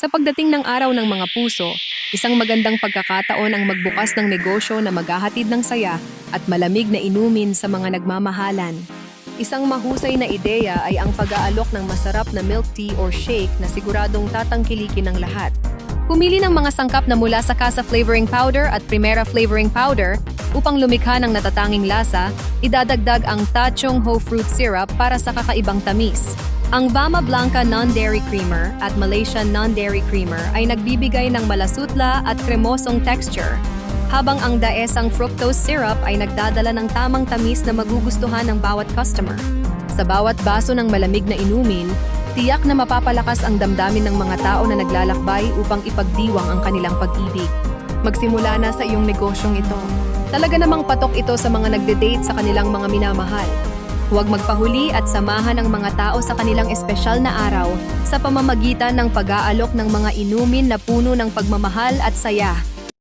Sa pagdating ng araw ng mga puso, isang magandang pagkakataon ang magbukas ng negosyo na maghahatid ng saya at malamig na inumin sa mga nagmamahalan. Isang mahusay na ideya ay ang pag-aalok ng masarap na milk tea or shake na siguradong tatangkilikin ng lahat. Pumili ng mga sangkap na mula sa Casa Flavoring Powder at Primera Flavoring Powder upang lumikha ng natatanging lasa, idadagdag ang Tachong Ho Fruit Syrup para sa kakaibang tamis. Ang Vama Blanca Non-Dairy Creamer at Malaysian Non-Dairy Creamer ay nagbibigay ng malasutla at kremosong texture, habang ang Daesang Fructose Syrup ay nagdadala ng tamang tamis na magugustuhan ng bawat customer. Sa bawat baso ng malamig na inumin, tiyak na mapapalakas ang damdamin ng mga tao na naglalakbay upang ipagdiwang ang kanilang pag-ibig. Magsimula na sa iyong negosyong ito. Talaga namang patok ito sa mga nagde-date sa kanilang mga minamahal. Huwag magpahuli at samahan ang mga tao sa kanilang espesyal na araw sa pamamagitan ng pag-aalok ng mga inumin na puno ng pagmamahal at saya.